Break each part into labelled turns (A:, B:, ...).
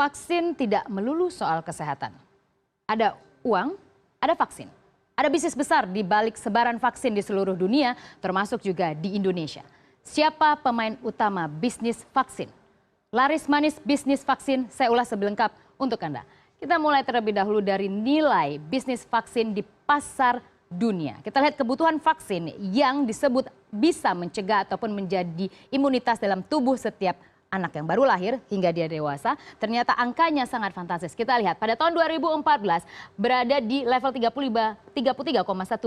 A: vaksin tidak melulu soal kesehatan. Ada uang, ada vaksin. Ada bisnis besar di balik sebaran vaksin di seluruh dunia, termasuk juga di Indonesia. Siapa pemain utama bisnis vaksin? Laris manis bisnis vaksin, saya ulas sebelengkap untuk Anda. Kita mulai terlebih dahulu dari nilai bisnis vaksin di pasar dunia. Kita lihat kebutuhan vaksin yang disebut bisa mencegah ataupun menjadi imunitas dalam tubuh setiap anak yang baru lahir hingga dia dewasa, ternyata angkanya sangat fantastis. Kita lihat pada tahun 2014 berada di level 33,1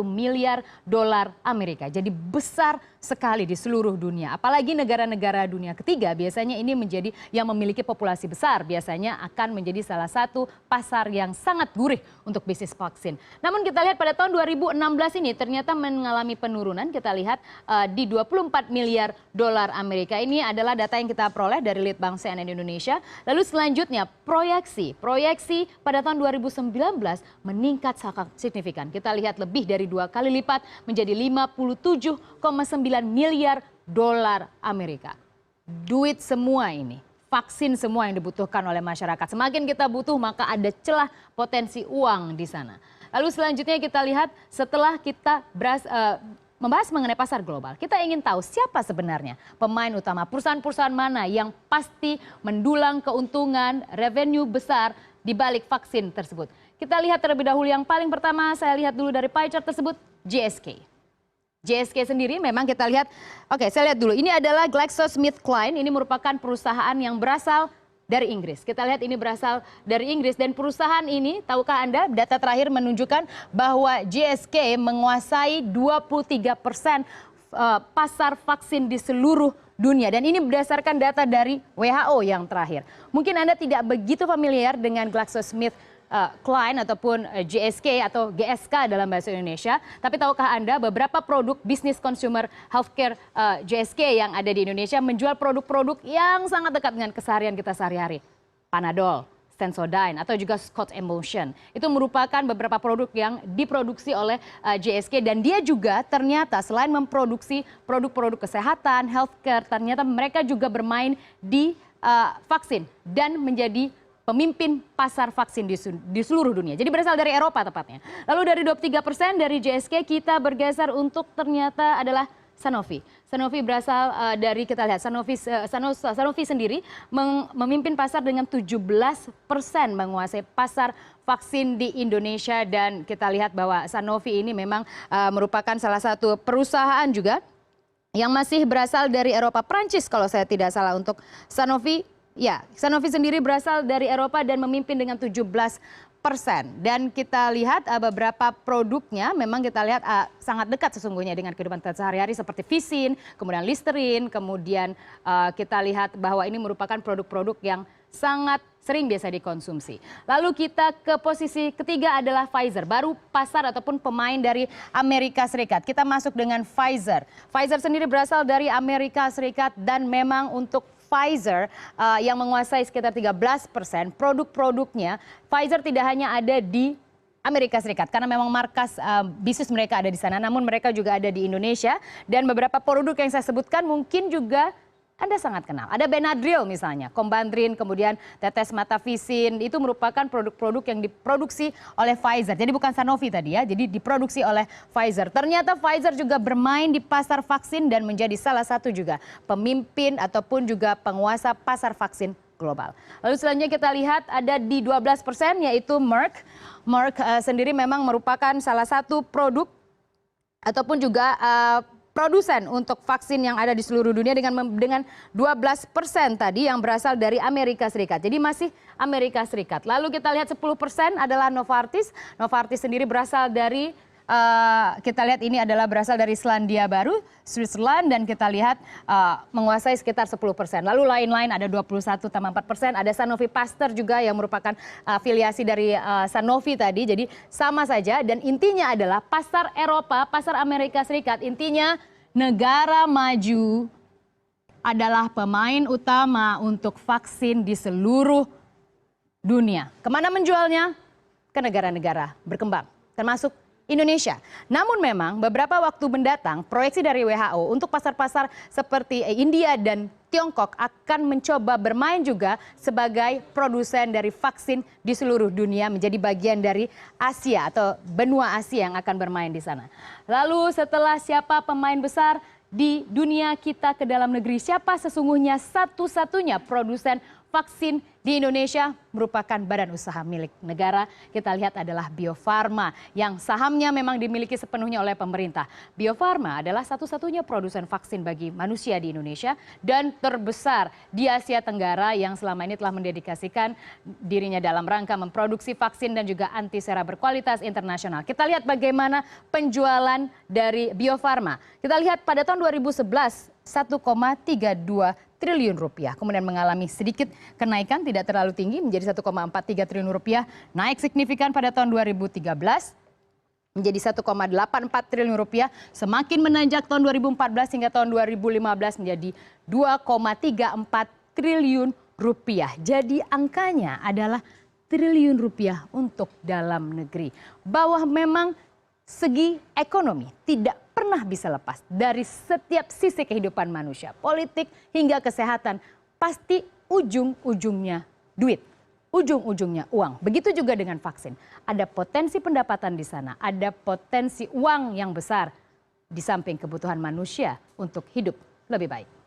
A: miliar dolar Amerika. Jadi besar sekali di seluruh dunia. Apalagi negara-negara dunia ketiga biasanya ini menjadi yang memiliki populasi besar. Biasanya akan menjadi salah satu pasar yang sangat gurih untuk bisnis vaksin. Namun kita lihat pada tahun 2016 ini ternyata mengalami penurunan. Kita lihat di 24 miliar dolar Amerika. Ini adalah data yang kita peroleh dari Litbang CNN Indonesia. Lalu selanjutnya proyeksi pada tahun 2019 meningkat sangat signifikan. Kita lihat lebih dari 2 kali lipat menjadi 57,9 miliar dolar Amerika. Duit semua ini, vaksin semua yang dibutuhkan oleh masyarakat. Semakin kita butuh maka ada celah potensi uang di sana. Lalu selanjutnya kita lihat setelah kita membahas mengenai pasar global, kita ingin tahu siapa sebenarnya pemain utama, perusahaan-perusahaan mana yang pasti mendulang keuntungan, revenue besar di balik vaksin tersebut. Kita lihat terlebih dahulu yang paling pertama, saya lihat dulu dari pie chart tersebut, GSK. GSK sendiri memang kita lihat, oke saya lihat dulu, ini adalah GlaxoSmithKline, ini merupakan perusahaan yang berasal dari Inggris. Kita lihat ini berasal dari Inggris dan perusahaan ini, tahukah Anda, data terakhir menunjukkan bahwa GSK menguasai 23% pasar vaksin di seluruh dunia. Dan ini berdasarkan data dari WHO yang terakhir. Mungkin Anda tidak begitu familiar dengan GlaxoSmithKline ataupun GSK atau GSK dalam bahasa Indonesia. Tapi tahukah Anda beberapa produk bisnis consumer healthcare GSK yang ada di Indonesia menjual produk-produk yang sangat dekat dengan keseharian kita sehari-hari. Panadol, Sensodyne atau juga Scott Emotion. Itu merupakan beberapa produk yang diproduksi oleh GSK dan dia juga ternyata selain memproduksi produk-produk kesehatan, healthcare, ternyata mereka juga bermain di vaksin dan menjadi pemimpin pasar vaksin di seluruh dunia. Jadi berasal dari Eropa tepatnya. Lalu dari 23% dari GSK kita bergeser untuk ternyata adalah Sanofi. Sanofi berasal dari kita lihat Sanofi sendiri memimpin pasar dengan 17% menguasai pasar vaksin di Indonesia dan kita lihat bahwa Sanofi ini memang merupakan salah satu perusahaan juga yang masih berasal dari Eropa, Prancis kalau saya tidak salah untuk Sanofi. Ya, Sanofi sendiri berasal dari Eropa dan memimpin dengan 17%. Dan kita lihat beberapa produknya memang kita lihat sangat dekat sesungguhnya dengan kehidupan kita sehari-hari seperti Vicin, kemudian Listerine, kemudian kita lihat bahwa ini merupakan produk-produk yang sangat sering biasa dikonsumsi. Lalu kita ke posisi ketiga adalah Pfizer, baru pasar ataupun pemain dari Amerika Serikat. Kita masuk dengan Pfizer. Pfizer sendiri berasal dari Amerika Serikat dan memang untuk Pfizer yang menguasai sekitar 13% produk-produknya. Pfizer tidak hanya ada di Amerika Serikat karena memang markas bisnis mereka ada di sana, namun mereka juga ada di Indonesia dan beberapa produk yang saya sebutkan mungkin juga Anda sangat kenal. Ada Benadryl misalnya, Combandrin, kemudian tetes mata Vicin, itu merupakan produk-produk yang diproduksi oleh Pfizer. Jadi bukan Sanofi tadi ya, jadi diproduksi oleh Pfizer. Ternyata Pfizer juga bermain di pasar vaksin dan menjadi salah satu juga pemimpin ataupun juga penguasa pasar vaksin global. Lalu selanjutnya kita lihat ada di 12% yaitu Merck. Merck sendiri memang merupakan salah satu produk ataupun juga produsen untuk vaksin yang ada di seluruh dunia dengan 12% tadi yang berasal dari Amerika Serikat. Jadi masih Amerika Serikat. Lalu kita lihat 10% adalah Novartis. Novartis sendiri berasal dari kita lihat ini adalah berasal dari Selandia Baru, Switzerland dan kita lihat menguasai sekitar 10%. Lalu lain-lain ada 21,4%. Ada Sanofi Pasteur juga yang merupakan afiliasi dari Sanofi tadi. Jadi sama saja dan intinya adalah pasar Eropa, pasar Amerika Serikat. Intinya negara maju adalah pemain utama untuk vaksin di seluruh dunia. Kemana menjualnya? Ke negara-negara berkembang, termasuk Indonesia. Namun memang beberapa waktu mendatang proyeksi dari WHO untuk pasar-pasar seperti India dan Tiongkok akan mencoba bermain juga sebagai produsen dari vaksin di seluruh dunia, menjadi bagian dari Asia atau benua Asia yang akan bermain di sana. Lalu setelah siapa pemain besar di dunia kita ke dalam negeri, siapa sesungguhnya satu-satunya produsen vaksin di Indonesia? Merupakan badan usaha milik negara. Kita lihat adalah Bio Farma yang sahamnya memang dimiliki sepenuhnya oleh pemerintah. Bio Farma adalah satu-satunya produsen vaksin bagi manusia di Indonesia dan terbesar di Asia Tenggara yang selama ini telah mendedikasikan dirinya dalam rangka memproduksi vaksin dan juga antisera berkualitas internasional. Kita lihat bagaimana penjualan dari Bio Farma. Kita lihat pada tahun 2011 1,32 triliun rupiah. Kemudian mengalami sedikit kenaikan, tidak terlalu tinggi, menjadi 1,43 triliun rupiah. Naik signifikan pada tahun 2013 menjadi 1,84 triliun rupiah. Semakin menanjak tahun 2014 hingga tahun 2015 menjadi 2,34 triliun rupiah. Jadi angkanya adalah triliun rupiah untuk dalam negeri. Bahwa memang segi ekonomi tidak pernah bisa lepas dari setiap sisi kehidupan manusia, politik hingga kesehatan, pasti ujung-ujungnya duit, ujung-ujungnya uang. Begitu juga dengan vaksin. Ada potensi pendapatan di sana, ada potensi uang yang besar di samping kebutuhan manusia untuk hidup lebih baik.